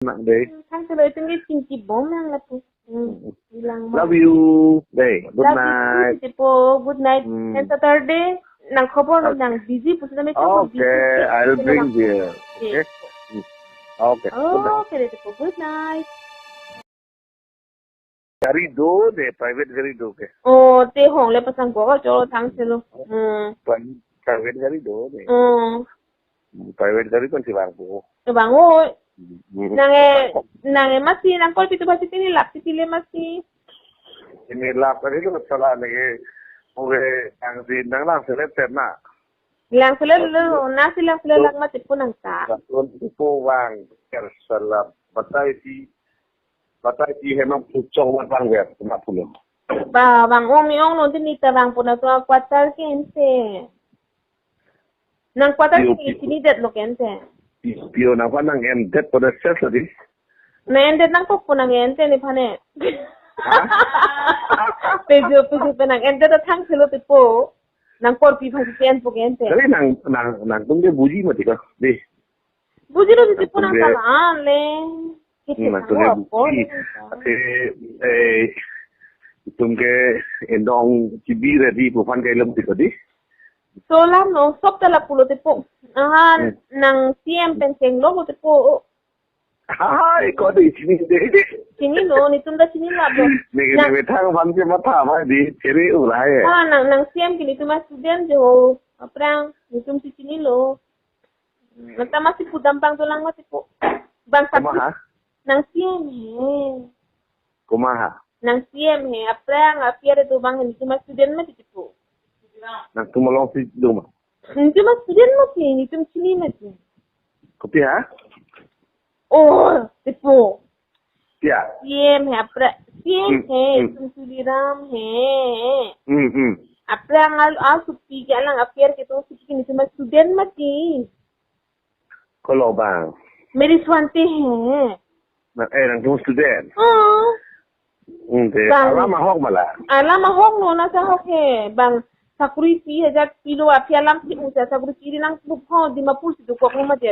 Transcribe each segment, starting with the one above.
nặng đấy. Thang sẽ lời từng cái chính trị bố mang là phụ. Love you. Đây, good night. Good night. And Saturday, nang khobor nang busy po sa may Okay, I'll bring here. Okay. Okay. Okay, good night. Gari do de private gari do ke. Oh, te hong le pasang ko cho thang se lo. Private gari do de. Private gari kon si bang po. Bang o. Nange masih nang kol pitu pasti ini lap sile masih. Ini lap kali itu salah lagi. Oke, yang si nang lang seleb na. Lang seleb lo, nasi lang seleb lang masih pun nang ta. Untuk po wang kersalap batai si hemang pucong matang ber sama pulo. Ba bang ong lo tin ita bang pun tu kuatar kense. Nang kuatar sini det lo kense. Pio na pa nang endet pada ses tadi. Na endet nang po nang ente ni pane. Pejo nang endet ta thang selo te po. Nang por pi phasi pen po ente. Tapi nang tung ke buji mati ka. Di. Buji lo te po nang salaan le. Nang tung ke buji. Tung ke endong cibi ready po fan kay lam ti ka di. So lam no sok tala pulo te po. Nang CM penseng lo te po. Hai, kau di sini deh. Sini lo, ni tunda sini lah bro. Nih thang fan ke mata mah di ceri urai. Nang CM kini tu mas student jo. Aprang, ni tum si sini lo. Nanta masih pudampang tu lang mati po. Bang satu. Nang CM he. Kumaha. Nang CM he, aprang, apiar tu bang ni tu mas student mati po. Nang tumalong si duma. Ni mas student mati, ni tum sini mati. Kopi ha? Oh, tipo. Ya. CM he, aprang. CM he, tum suliram he. Aprang al supi ke alang apiar ke tu supi ni tu mas student mati. Kalau bang. Meri swante he. Nang tu student. Bang. Alam mahok malah. Alam mahok no nasa hok he. Bang. Sakuri 3,000 kilo api alam si musa sakuri kiri nang lupho di mapul si dukok mo mati.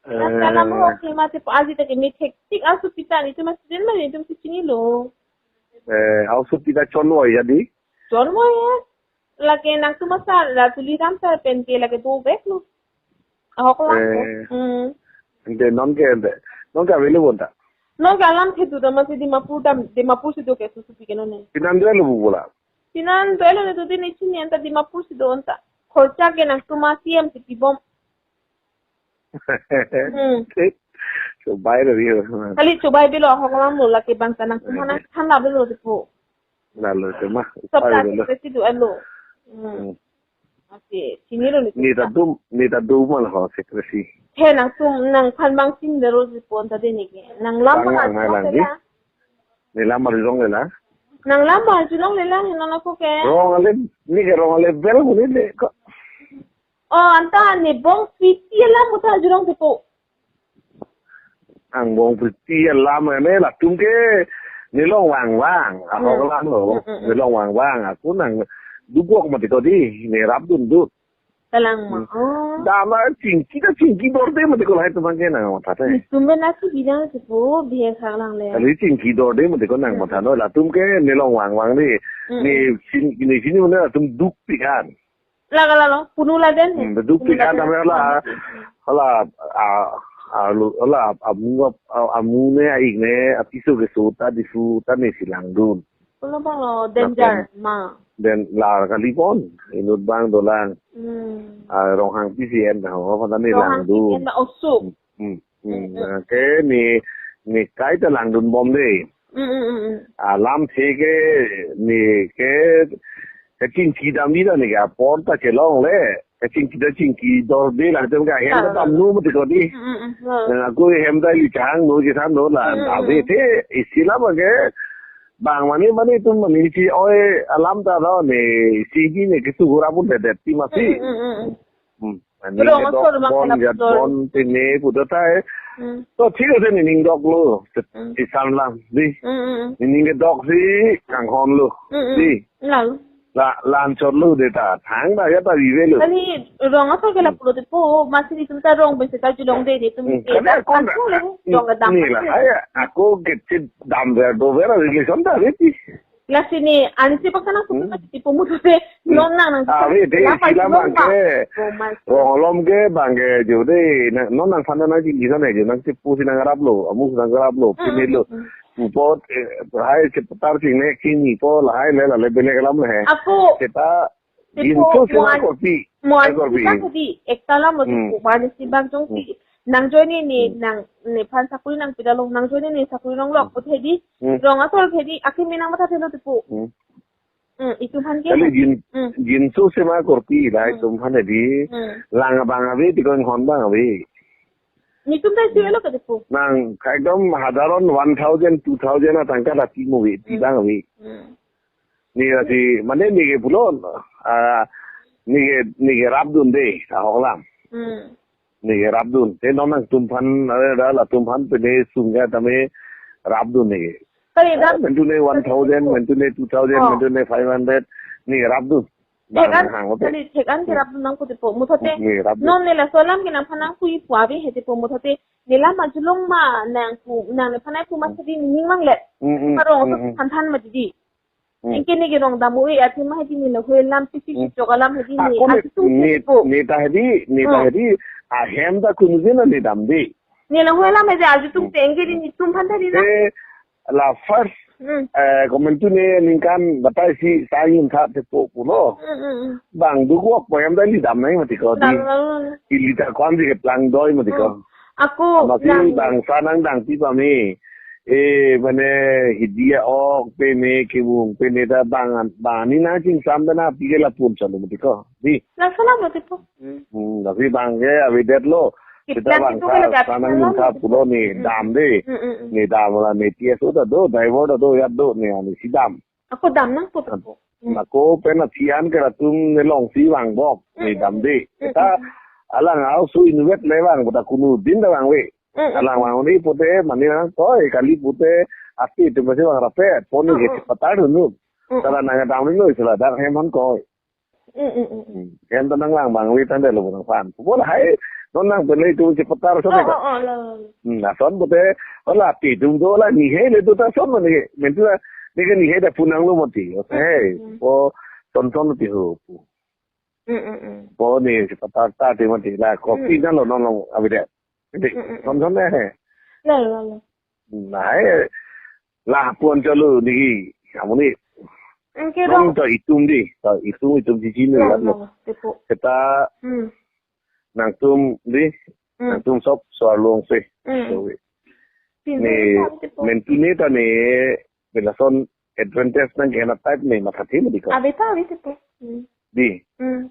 Alam mo okay mati po azi take may hectic asu pita ni mas din man itum si sinilo. Asu pita chonwo jadi. Chonwo ya. Laki nang tumasa la tuliram sa pente laki tu beklo. Ahok lang. Hindi non ke available ta. No galam ke tu masih di mapul si dukok su supi ke no ne. Pinandelo bola. Pinandelo ne tu din ichini anta di mapul si do anta. Khorcha ke nang tumasi am si tibom. Coba rio. Kali coba bilo ako lang mo laki bang tanang kumana hanap bilo tipo. Lalo cuma. Sabta kasi do ano. Ate sinilo ni tadu malah ho sekresi. He nang panbang sin dero tipo anta dinig. Nang lama ni lama rilong lela. Nang lama julong lela hinana ko ke. Rong ale bel ko ni ko. Oh, anta ni bong fiti lah muta julong tipo. Ang bong fiti lama ne la tungke ni long wang. Ako lang lo. Ni long wang. Aku nang dugok mati ko di ni rap dundut. Talang mo. Dama cingki dorde mati ko lahat bang kena mata te. Tumbe nasi bilang tipo bihe khang le. Kali cingki dorde mati ko nang mata no la tumke ni long wang ni sini mana tum duk pikan. Lalo punula den. Duk pikan tamai lah amu ne aik ne apiso ke sota disu tane silang dun. Puno bang lo danger ma. Dan la kalipon inut bang dolang. Rong hang PCN ho pa tane lang dun. Rong hang PCN ma osuk. Ke ni kai ta lang dun bom de. Alam the ke ni ke cingki dam ni da ni ga por ta ke long le. Cingki dor de la tem ga hem ta nu mati ko di. Aku hem da li chang nu ki tham no la ave the isila ma ke bang mani tum mani ki oi alam ta ro ni sigi ni ke tu gura pun de ti ma si. Ani bon tene pudata to thik ase ni ning dok lo ti san lam di ning ke dok si kang hon lo di lancar lu data tháng dah ya tadi velu. Tadi rong apa kalau perlu tu masih itu kita rong bersih julang deh itu mungkin. Ni lah, aku kecil dam berdo berat relation dah ni. Lah sini, ansi paksa nak suka tipu mutu se nonang nang. Deh sila bangke, rolom ke bangke jadi nonang sana nanti di sana je nanti tipu sila ngarap lo, amu sila ngarap lo, pilih lo. Upot, hai seputar sini kini po lahai lela lebih kelam leh. Aku kita info sila kopi. Muan kita tadi, ekstala mau tipu, mana si bang jongsi. Nang join ni nang pan sakuri nang pidalong nang join ni sakuri nang lok put hedi rong asol hedi akhir minang mata telo tipu itu han ke kali jinsu sema korpi lai tum han hedi lang bang abe tikon hon bang abe ni tum dai selo ke tipu nang ekdom hadaron 1000 2000 na tangka lati mo be ti bang abe ni ati mane ni ke bulon ni ke rabdun de ta holam ni rabdun te nonang tumpan ada tumpan pene sunga tame rabdun ni mentune 1000 mentune 2000 mentune 500 ni rabdun tadi tekan ke rabdun nang ko tipo muthate non nela solam ke nang phanang kui puabe he tipo muthate nela majulong ma nang ku nang ne phanai ku masadi ning mangle parong phan ma di Ingke ni gerong damu ati mah di ni lohel lam sisi jogalam hedi ni ati tu ni ta hedi ahem da kunuzina ni damdi ni lohel lam hedi ati tu tenge di tum phanta di na la first komentu ne ningkan batai si sayun tha te po pulo bang du ko poem da li dam nai mati ko di ilita kon di plang doi mati ko aku mati bang sanang dang ti pa me mana hidia ok pene kibung pene da bangan bani na cing samda na pigela pun chalu mati ko di na sala mati po tapi bangge avidet lo kita bangsa sanang minta pulo ni dam de ni dam la ni tia so da do driver da do ya do ni ani si dam aku dam na po ako pena tian ke ratum ne long si wang bok ni dam de kita alang au su inuet lewang buta kunu din da wang we alang wang ni pute manina toy kali pute ati itu masih wang rape poni ke patar nu kala nanga dam ni sila dar hemon ko kan tanang lang bang wi tan de lo bang fan pula hai nonang bele tu si patar so ko na son pute ola ti dum do la ni he le tu ta son ni mentu ni ke ni he da punang lo moti okay po ton ton ti ho po ni si patar ta ti moti la kopi na lo non avide con con này này là buồn cho lư đi kamu ni non cho itum di sini kan kita nang tum sop soal long se ni mentune ta ni belason advantage nang kena type ni makati mo di ko di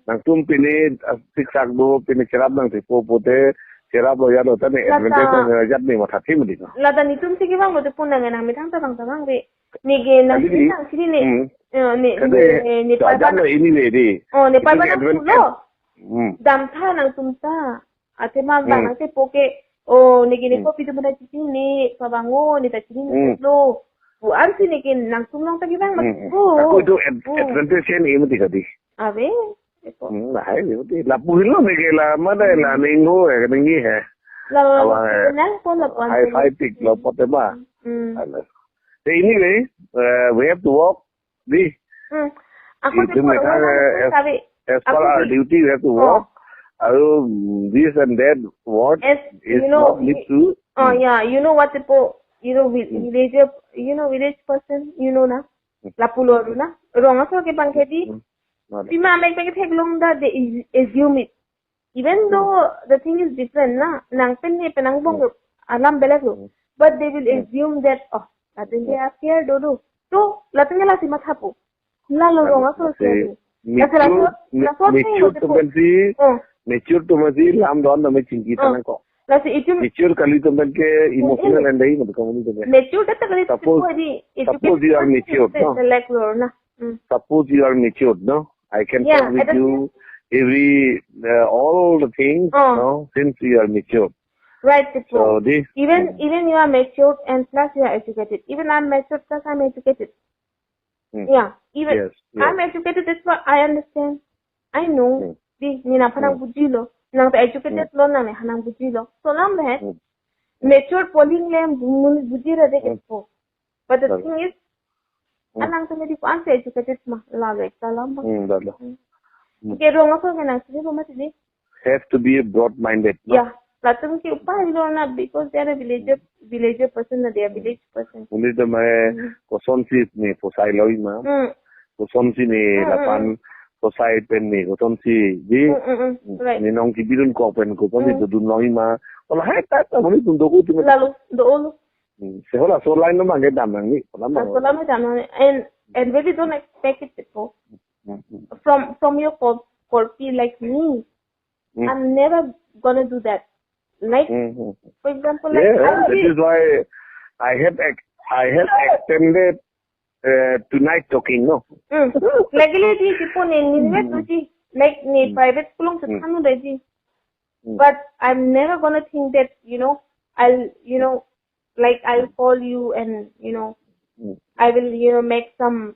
nang tum pini siksak do pini cerap nang tipo pote cerap lo ya lo tane advantage nang jat ni makati mo di ko la dan itum sige bang lo te pun nang mi tang ta bang be ni ge nang sini ni pa ba ini le di ni pa ba lo dam tha nang tum ta ate ma bang te poke ni ge ni ko pitu bana ni pa bango ni ta ni lo bu an sini ke nang tum nang ta ge bang aku itu advantage ni mo di ka di ave hai ni la puhin lo ni ke la ma dai la ningo e ni he la na ko la pa hai five pick lo pote ba anyway we have to walk di aku tu as per our duty we have to walk this and that what is not need to yeah you know what people village person na lapulo na rong aso ke bangketi pima make take long that they assume it even though the thing is different na nang penang bong alam belako but they will assume that latin they are scared do to latin la si mathapo lalo rong aso ke mature to masi lam don na me chingi tanang ko lasi itu mature kali to men ke emotional and dai mad ko ni to mature ta kali suppose you are mature no suppose you are mature no I can tell with you every all the things no since you are mature right so this even you are mature and plus you are educated even I'm mature plus I'm educated Yeah, even I'm educated, that's why I understand. I know. Di, ni na panang bujilo. Nang educated lo nang hanang bujilo. So lam he. Mature polling lem bujira de po. But the thing is, anang to mediko anse educated ma la like salam. Okay, wrong ako ganang sige mo matidi. Have to be broad-minded. No? Yeah. Pratham ki upay lo na because they are a villager person na they are village person. Uli to may kosonsi ni posay loy ma. Kosonsi ni lapan posay pen ni kosonsi di. Ni nong kibirun ko pen ko pon itu dun loy ma. Ola hai ta ta moni tun doku tu. Lalu doolo. Sehola so line no mangi damang ni. So lama damang and really don't expect it people. From your corpy like me. I'm never gonna do that. Like, for example, like that is why I have extended tonight talking, no? Like, like private school, but I'm never gonna think that, I'll call you and, I will, make some,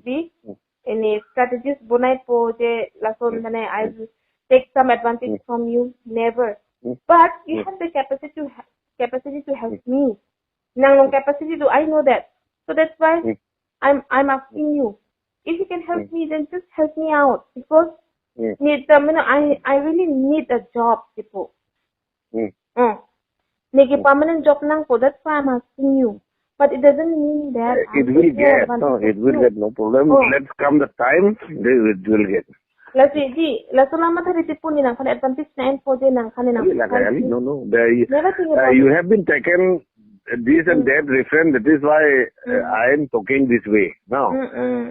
any strategies, bonai po, I will take some advantage from you, never. But you have the capacity to help me. Nang capacity to I know that. So that's why I'm asking you. If you can help me, then just help me out because I really need a job, people. Make a permanent job nang po. That's why I'm asking you. But it doesn't mean that it will get. No, it will get no problem. Let's come the time. It will get. Lama tadi tipu ni nang kan advantage na info je nang kan nang. No. You have been taken this and that reference. That is why I am talking this way now.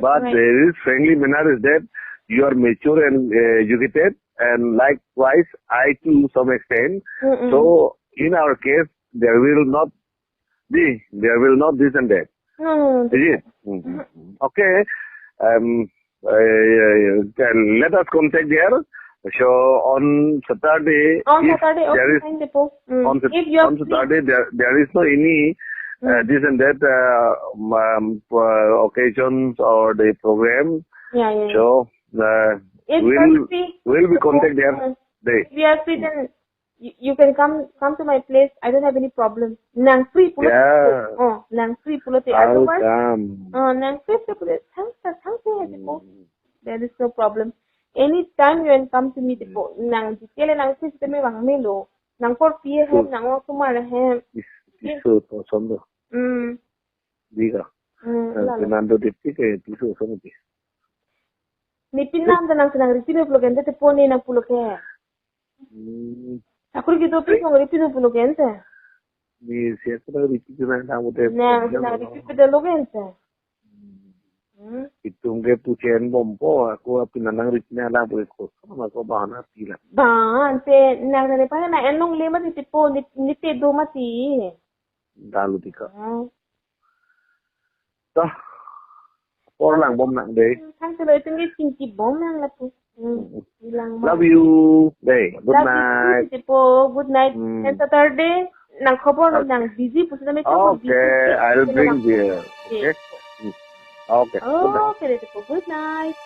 But there is friendly manner is that you are mature and educated, and likewise I to some extent. So in our case, there will not this and that. Is it? Okay. Let us contact there. So on Saturday, on Saturday there is no any this and that occasions or the program. So we'll be contact there. If we are free, then you can come to my place. I don't have any problem. Nang free pulo. Nang free pulo. I'll come. Nang free pulo. There is no problem. Anytime you can come to me, tipo nang detail nang free sisteme wang melo. Nang por pie hem nang wang sumara hem. Piso to sondo. Diga. Fernando de Pique piso sondo. Ni pinam nang senang recibe pulo gente te pone nang pulo ke. Aku gitu piso recibe pulo gente. Ni siapa recibe na udah. Nah, recibe de lo gente. Itong ke puchen bompo aku pinanang ricina la boleh kosong aku bahana pila. Bahan pe nang ne pa na enong lema ti tipo ni te do mati. Dalu tika. Toh. Por lang bom nang deh. Kan selo itu ngi cinci bom nang la pu. Love you. Day. Good night. Tipo good night. And Saturday nang khobor nang busy pusa me to. Okay, I'll bring here. Okay. Okay. Okay, good night.